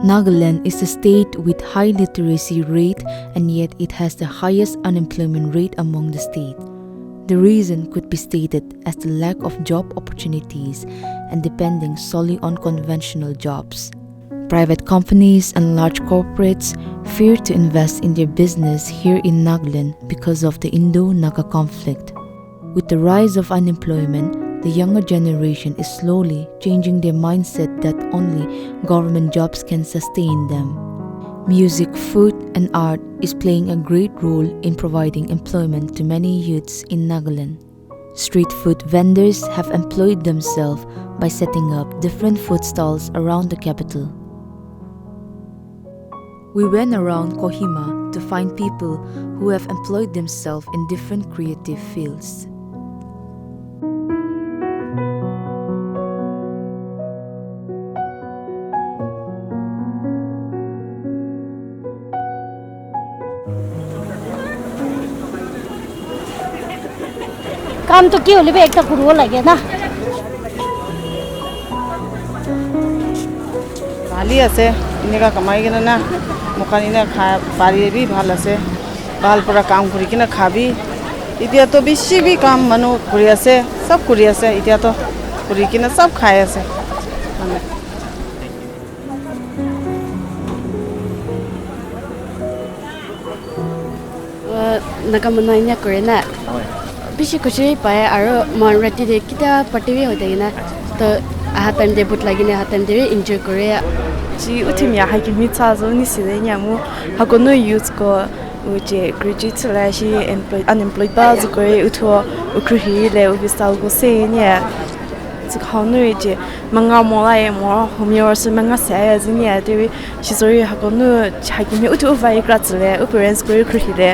Nagaland is a state with high literacy rate, and yet it has the highest unemployment rate among the state. The reason could be stated as the lack of job opportunities and depending solely on conventional jobs. Private companies and large corporates fear to invest in their business here in Nagaland because of the Indo-Naga conflict. With the rise of unemployment, the younger generation is slowly changing their mindset that only government jobs can sustain them. Music, food, and art is playing a great role in providing employment to many youths in Nagaland. Street food vendors have employed themselves by setting up different food stalls around the capital. We went around Kohima to find people who have employed themselves in different creative fields. काम तो के होले बे एकटा कुरो लागे ना ভালি আছে এনেকা কামাই কিনা না মুখানিনা খা পাৰিবি ভাল আছে ভাল পৰা কাম কৰি কিনা খাবি এতিয়া তো বেছি বি কাম মানুহ কৰি আছে সব কৰি আছে এতিয়া তো কৰি কিনা সব খাই আছে মানে nakamana kore na bishi kuchiri pae aro mon rati de kita patiwi hote na to aha time de but lagi ne aha time de enjoy kore ji utimya ha ki mi cha zo ni si de nyamu ha ko no youth ko uje graduate la shi unemployed ba zo kore utho ukruhi le ubisal go se nya zi khao no je manga mo la ye mo homyo se manga sa ya zi nya de shi zo ri ha ko no ha ki mi utho vai grat le upperens kore ukruhi le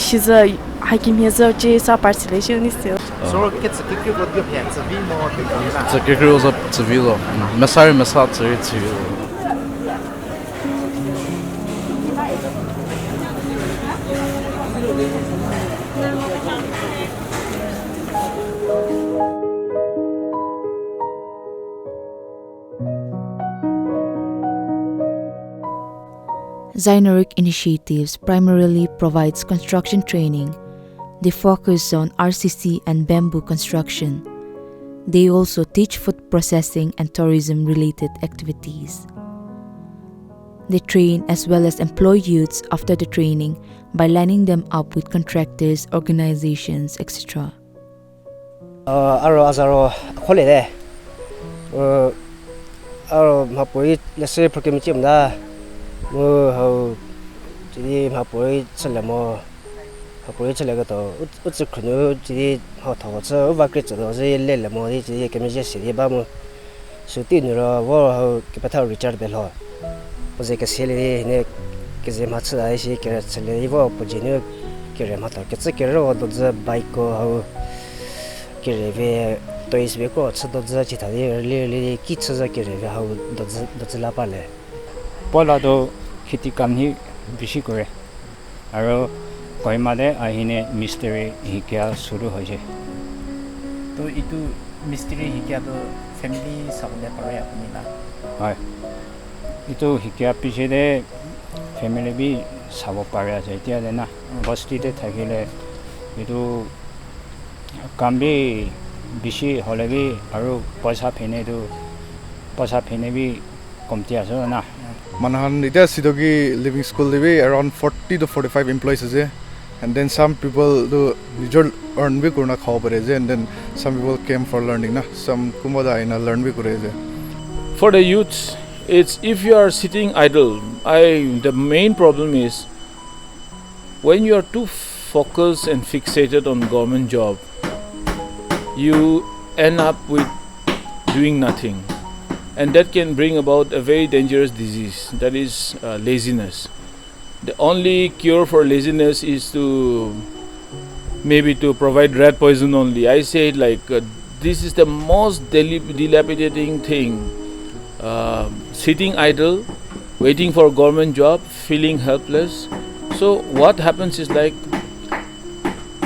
shi zo hiking here so je sa participation ni still so gets a kick with your hands a bit more it's a kick rules up to vilo masari masat to Zineric initiatives primarily provides construction training. They focus on RCC and bamboo construction. They also teach food processing and tourism-related activities. They train as well as employ youths after the training by lining them up with contractors, organizations, etc. Aro azaro holiday. Aro mapoi lese program da. Mo ho jadi mapoi selamo mapoi selaga to utsu khunu jadi ho thaw cha ba kre cha do je le le mo jadi kemi je siri ba mo suti ni ro wo ho ke patha richard bel ho oje ke sele ne ke je ma cha ai shi ke chele wo po je ne ke re ma ta ke che ke ro do je bike ko ho ke re ve to is be ko cha do je chi ta le ki cha za ke re ve ho do je la pa le pola do khiti kam hi bishi kore aro koimade ahine mystery hikya shuru hoje to itu mystery hikya to family sabne pare apni na hai itu hikya piche de family bi sabo pare ase tia de na basti de thakile itu kambi bishi hole bi aro paisa phene bi komti aso na Manahan ita sidogi living school live around 40 to 45 employees is and then some people do nijor earn we kurna khao pare and then some people came for learning na some kumoda ina learn we kure for the youths it's if you are sitting idle the main problem is when you are too focused and fixated on government job you end up with doing nothing. And that can bring about a very dangerous disease, that is laziness. The only cure for laziness is to maybe to provide rat poison only. I say it like this is the most dilapidating thing. Sitting idle, waiting for a government job, feeling helpless. So what happens is like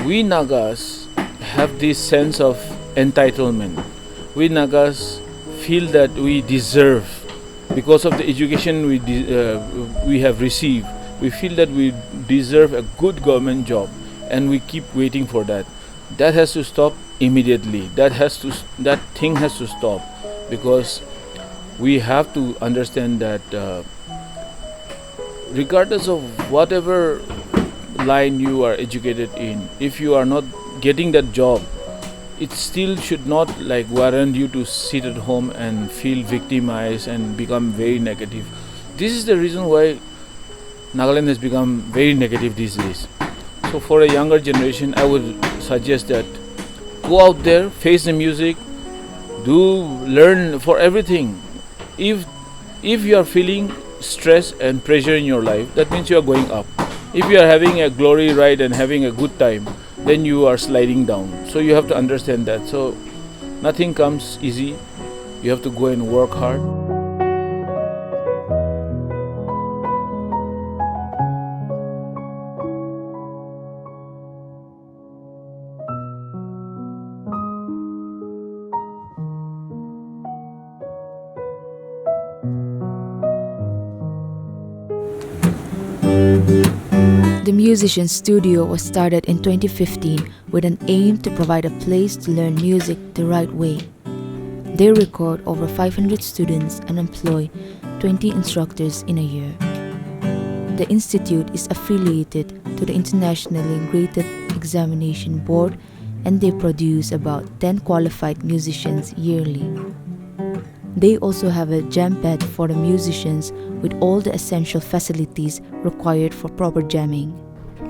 we Nagas have this sense of entitlement. We Nagas feel that we deserve, because of the education we have received, we feel that we deserve a good government job, and we keep waiting for that. That has to stop immediately. That thing has to stop, because we have to understand that regardless of whatever line you are educated in, if you are not getting that job, it still should not like warrant you to sit at home and feel victimized and become very negative. This is the reason why Nagaland has become very negative these days. So for a younger generation, I would suggest that go out there, face the music, learn for everything. If you are feeling stress and pressure in your life, that means you are going up. If you are having a glory ride and having a good time, then you are sliding down. So you have to understand that. So nothing comes easy. You have to go and work hard. The musician's studio was started in 2015 with an aim to provide a place to learn music the right way. They record over 500 students and employ 20 instructors in a year. The institute is affiliated to the Internationally Graded Examination Board, and they produce about 10 qualified musicians yearly. They also have a jam pad for the musicians with all the essential facilities required for proper jamming.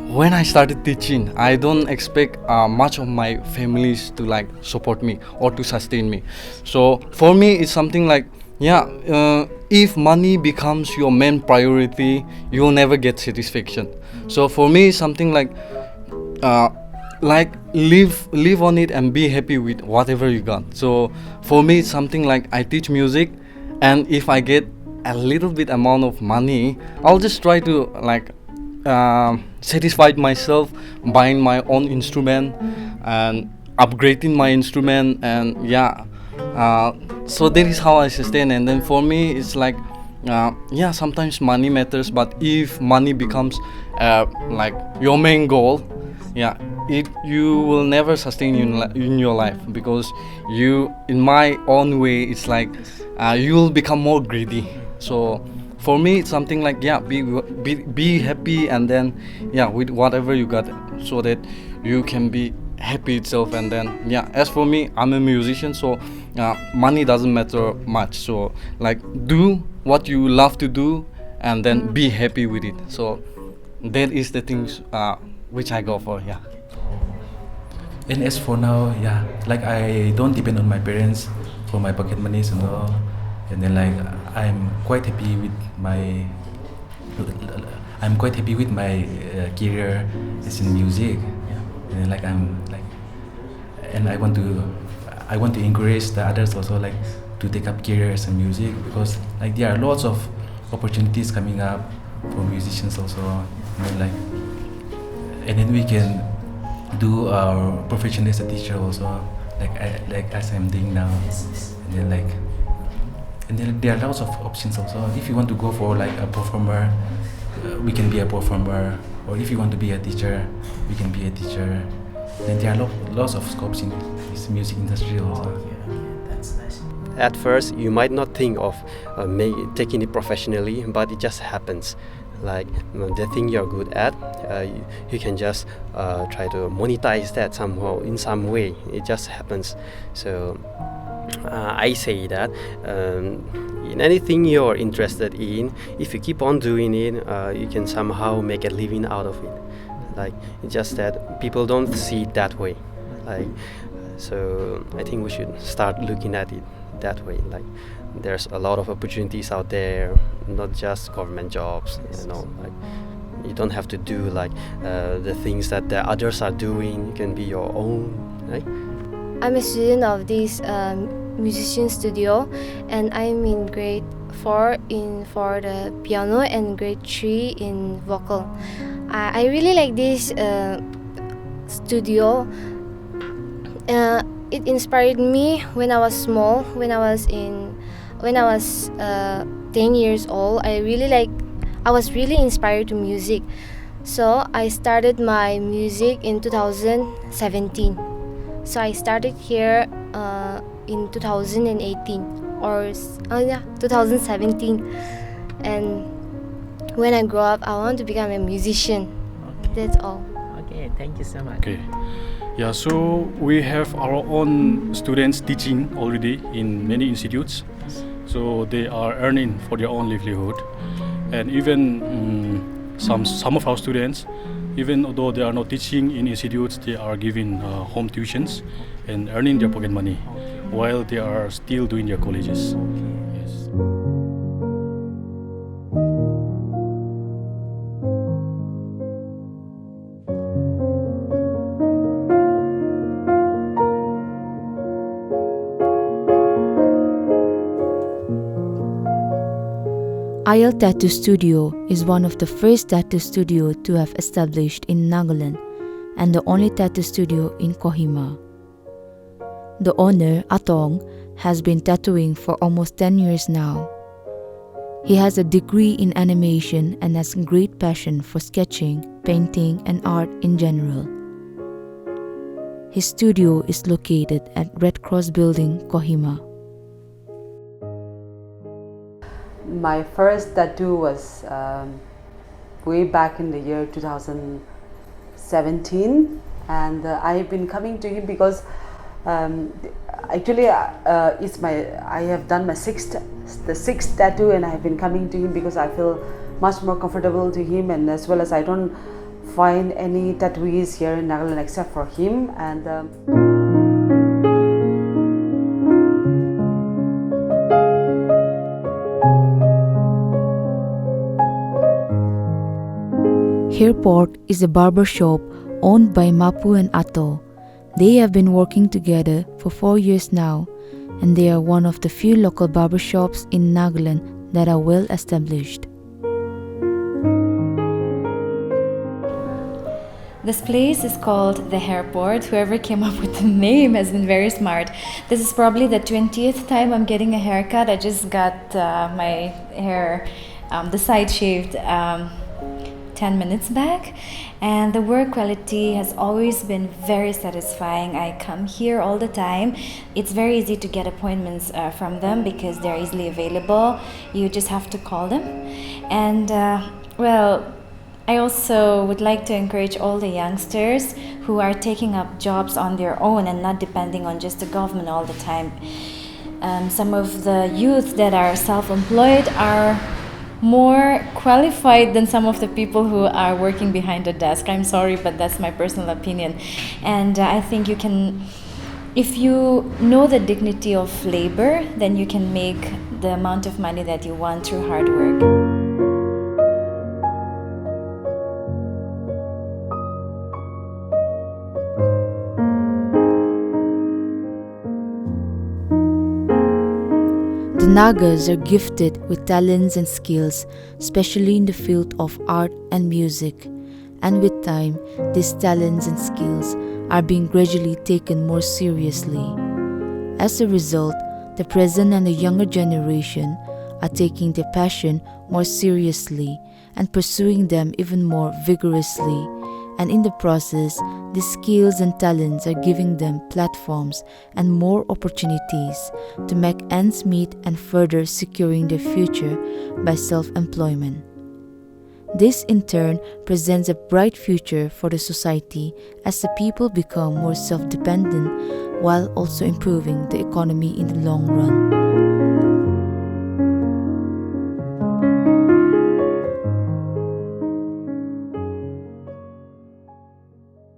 When I started teaching, I don't expect much of my families to like support me or to sustain me. So for me, it's something like, if money becomes your main priority, you will never get satisfaction. So for me, it's something like live on it and be happy with whatever you got. So for me, it's something like I teach music, and if I get a little bit amount of money, I'll just try to like satisfy myself buying my own instrument and upgrading my instrument, and so that is how I sustain. And then for me, it's like sometimes money matters, but if money becomes like your main goal, you will never sustain in your life, because you, in my own way, it's like you will become more greedy. So for me, it's something like be happy, and then with whatever you got, so that you can be happy itself. And then as for me, I'm a musician, so money doesn't matter much. So like do what you love to do, and then be happy with it. So that is the things which I go for. And as for now, like I don't depend on my parents for my pocket monies and all. And then like I'm quite happy with my career is in music. And then like and I want to encourage the others also like to take up careers in music, because like there are lots of opportunities coming up for musicians also. And then we can do our profession as a teacher also, like as I'm doing now. And then there are lots of options also. If you want to go for like a performer, we can be a performer. Or if you want to be a teacher, we can be a teacher. Then there are lots of scopes in this music industry also. That's nice. At first, you might not think of taking it professionally, but it just happens. Like the thing you're good at, you can just try to monetize that somehow, in some way. It just happens. So I say that in anything you're interested in, if you keep on doing it, you can somehow make a living out of it. Like it's just that people don't see it that way. Like so, I think we should start looking at it that way. Like there's a lot of opportunities out there, not just government jobs. Like You don't have to do like the things that the others are doing. You can be your own, right? I'm a student of this musician studio, and I'm in grade 4 for the piano and grade 3 in vocal. I really like this studio. It inspired me when I was small. When I was 10 years old, I was really inspired to music. So I started my music in 2017. So I started here in 2018 or 2017. And when I grow up, I want to become a musician. That's all. Okay, thank you so much. Okay. Yeah, so we have our own students teaching already in many institutes. So they are earning for their own livelihood. And even some of our students, even though they are not teaching in institutes, they are giving home tuitions and earning their pocket money while they are still doing their colleges. Yes. IL Tattoo Studio is one of the first tattoo studio to have established in Nagaland and the only tattoo studio in Kohima. The owner, Atong, has been tattooing for almost 10 years now. He has a degree in animation and has great passion for sketching, painting, and art in general. His studio is located at Red Cross Building, Kohima. My first tattoo was way back in the year 2017, and I've been coming to him because actually I have done my sixth tattoo, and I have been coming to him because I feel much more comfortable to him, and as well as I don't find any tattooists here in Nagaland except for him. And Hairport is a barber shop owned by Mapu and Ato. They have been working together for 4 years now, and they are one of the few local barbershops in Nagaland that are well established. This place is called the Hairport. Whoever came up with the name has been very smart. This is probably the 20th time I'm getting a haircut. I just got my hair, the side shaved 10 minutes back, and the work quality has always been very satisfying. I come here all the time. It's very easy to get appointments from them because they're easily available. You just have to call them. And I also would like to encourage all the youngsters who are taking up jobs on their own and not depending on just the government all the time. Some of the youth that are self-employed are more qualified than some of the people who are working behind the desk. I'm sorry, but that's my personal opinion. And I think you can, if you know the dignity of labor, then you can make the amount of money that you want through hard work. The Nagas are gifted with talents and skills, especially in the field of art and music. And with time, these talents and skills are being gradually taken more seriously. As a result, the present and the younger generation are taking their passion more seriously and pursuing them even more vigorously. And in the process, these skills and talents are giving them platforms and more opportunities to make ends meet and further securing their future by self-employment. This in turn presents a bright future for the society as the people become more self-dependent while also improving the economy in the long run.